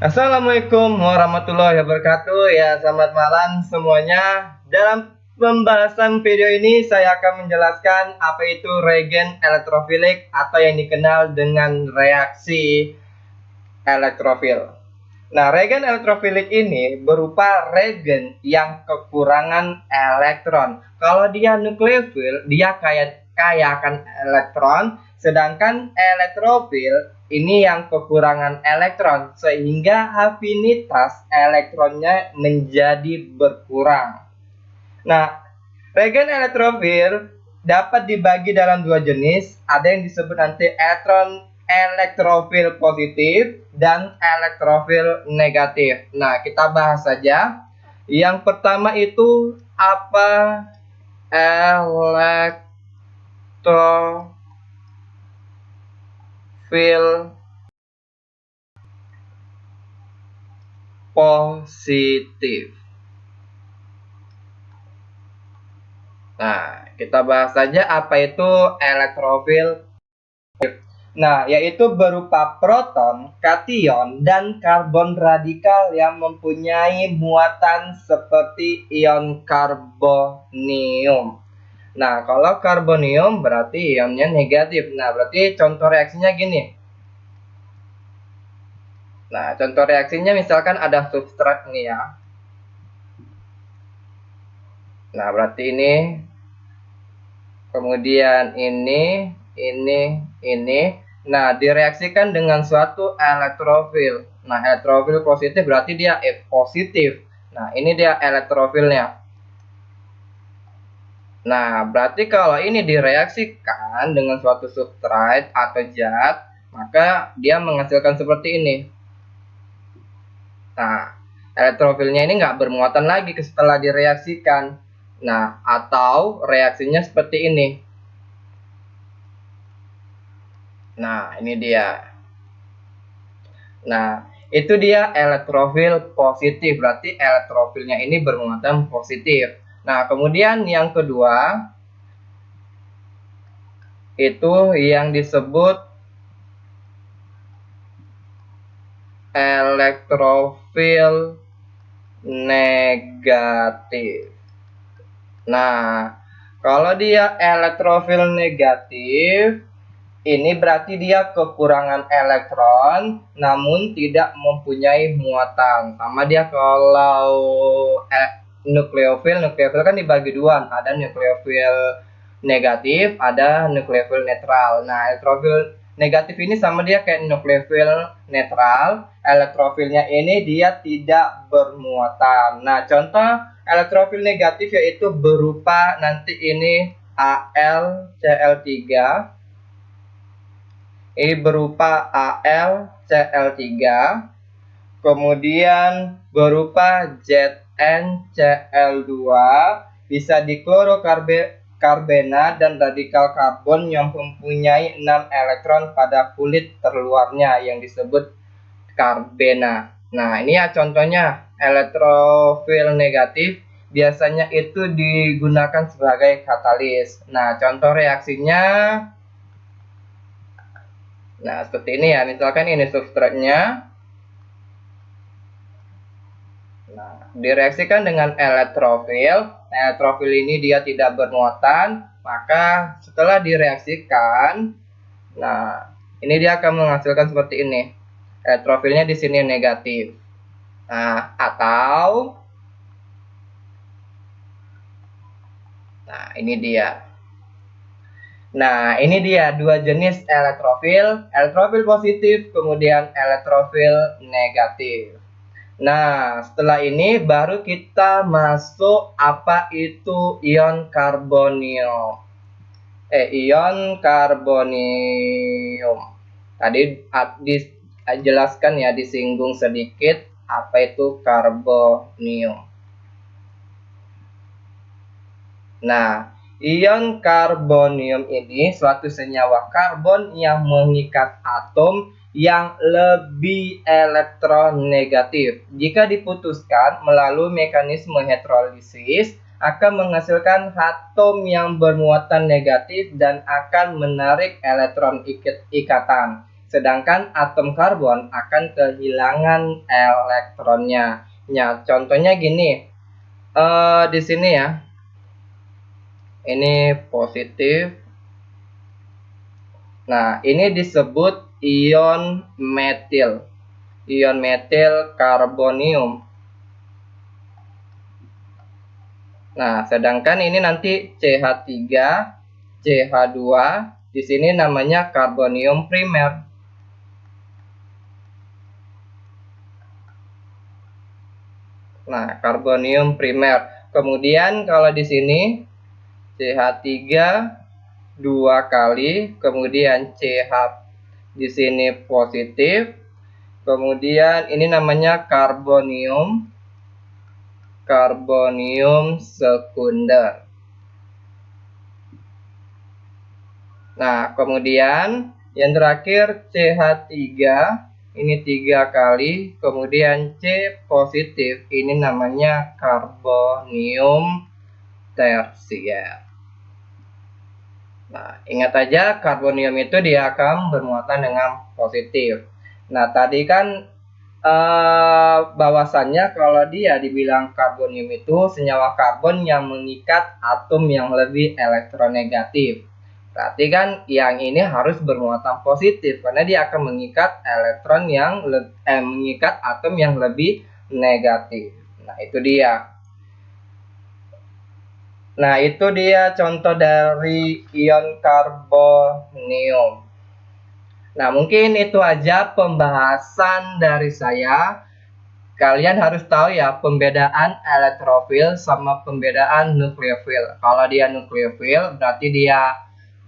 Assalamualaikum warahmatullahi wabarakatuh. Ya, selamat malam semuanya. Dalam pembahasan video ini saya akan menjelaskan apa itu regen elektrofilik atau yang dikenal dengan reaksi elektrofil. Nah, regen elektrofilik ini berupa regen yang kekurangan elektron. Kalau dia nukleofil, dia kaya akan elektron, sedangkan elektrofil ini yang kekurangan elektron, sehingga afinitas elektronnya menjadi berkurang. Nah, regen elektrofil dapat dibagi dalam dua jenis. Ada yang disebut nanti elektrofil positif dan elektrofil negatif. Nah, kita bahas saja. Yang pertama itu apa elektrofil positif. Nah, kita bahas saja apa itu elektrofil. Nah, yaitu berupa proton, kation, dan karbon radikal yang mempunyai muatan seperti ion karbonium. Nah, kalau karbonium berarti ionnya negatif. Nah, berarti contoh reaksinya gini. Nah, contoh reaksinya misalkan ada substrat nih ya. Nah, berarti ini, kemudian ini. Nah, direaksikan dengan suatu elektrofil. Nah, elektrofil positif berarti dia positif. Nah, ini dia elektrofilnya. Nah, berarti kalau ini direaksikan dengan suatu substrat atau zat, maka dia menghasilkan seperti ini. Nah, elektrofilnya ini nggak bermuatan lagi setelah direaksikan. Nah, atau reaksinya seperti ini. Nah, ini dia. Nah, itu dia elektrofil positif. Berarti elektrofilnya ini bermuatan positif. Nah, kemudian yang kedua, itu yang disebut elektrofil negatif. Nah, kalau dia elektrofil negatif, ini berarti dia kekurangan elektron, namun tidak mempunyai muatan. Sama dia kalau nukleofil kan dibagi dua. Ada nukleofil negatif, ada nukleofil netral. Nah, elektrofil negatif ini sama dia kayak nukleofil netral. Elektrofilnya ini dia tidak bermuatan. Nah, contoh elektrofil negatif yaitu berupa nanti ini AlCl3. Ini berupa AlCl3, kemudian berupa ZnCl2, bisa diklorokarbena dan radikal karbon yang mempunyai 6 elektron pada kulit terluarnya yang disebut karbena. Nah, ini ya contohnya elektrofil negatif biasanya itu digunakan sebagai katalis. Nah, contoh reaksinya, nah, seperti ini ya. Misalkan ini substratnya. Nah, direaksikan dengan elektrofil. Elektrofil ini dia tidak bermuatan. Maka setelah direaksikan, nah, ini dia akan menghasilkan seperti ini. Elektrofilnya di sini negatif. Nah, atau, nah, ini dia. Nah, ini dia dua jenis elektrofil positif, kemudian elektrofil negatif. Nah, setelah ini baru kita masuk apa itu ion karbonium. Ion karbonium. Tadi dijelaskan ya, disinggung sedikit apa itu karbonium. Nah, ion karbonium ini suatu senyawa karbon yang mengikat atom yang lebih elektronegatif. Jika diputuskan melalui mekanisme hidrolisis, akan menghasilkan atom yang bermuatan negatif dan akan menarik elektron ikatan. sedangkan atom karbon akan kehilangan elektronnya. Ya, contohnya gini, di sini ya, ini positif. Nah, ini disebut ion metil, ion metil karbonium. Nah, sedangkan ini nanti CH3, CH2, di sini namanya karbonium primer. Nah, karbonium primer. Kemudian kalau di sini CH3 dua kali, kemudian CH di sini positif. Kemudian ini namanya karbonium sekunder. Nah, kemudian yang terakhir CH3 ini 3 kali, kemudian C positif, ini namanya karbonium tersier. Nah, ingat aja karbonium itu dia akan bermuatan dengan positif. Nah, tadi kan bahwasannya kalau dia dibilang karbonium itu senyawa karbon yang mengikat atom yang lebih elektronegatif. Berarti kan yang ini harus bermuatan positif karena dia akan mengikat elektron yang mengikat atom yang lebih negatif. Nah, itu dia. Nah, itu dia contoh dari ion karbonium. Nah, mungkin itu aja pembahasan dari saya. Kalian harus tahu ya pembedaan elektrofil sama pembedaan nukleofil. Kalau dia nukleofil berarti dia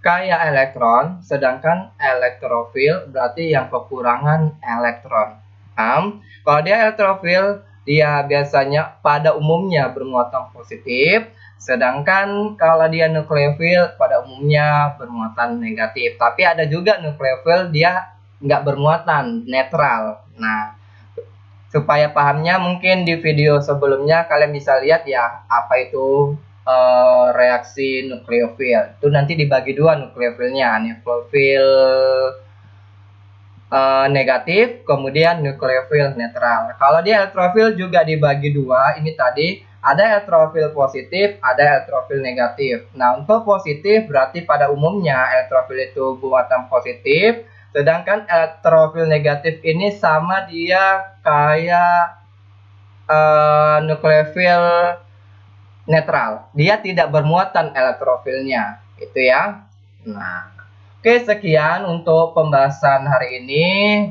kaya elektron, sedangkan elektrofil berarti yang kekurangan elektron. Kalau dia elektrofil, dia biasanya pada umumnya bermuatan positif, sedangkan kalau dia nukleofil pada umumnya bermuatan negatif. Tapi ada juga nukleofil dia nggak bermuatan, netral. Nah, supaya pahamnya mungkin di video sebelumnya kalian bisa lihat ya apa itu reaksi nukleofil. Itu nanti dibagi dua nukleofilnya, nukleofil negatif, kemudian nukleofil netral. Kalau di elektrofil juga dibagi dua, ini tadi ada elektrofil positif, ada elektrofil negatif. Nah, untuk positif berarti pada umumnya elektrofil itu buatan positif, sedangkan elektrofil negatif ini sama dia kayak nukleofil netral. Dia tidak bermuatan elektrofilnya, gitu ya. Nah, oke, sekian untuk pembahasan hari ini,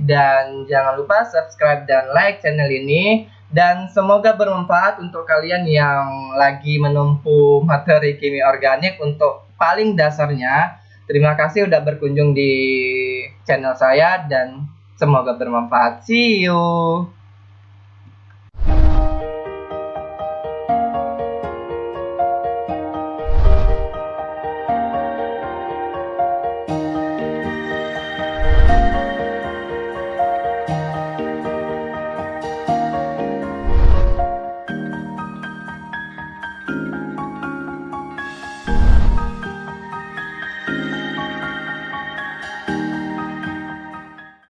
dan jangan lupa subscribe dan like channel ini, dan semoga bermanfaat untuk kalian yang lagi menempuh materi kimia organik untuk paling dasarnya. Terima kasih udah berkunjung di channel saya dan semoga bermanfaat. See you.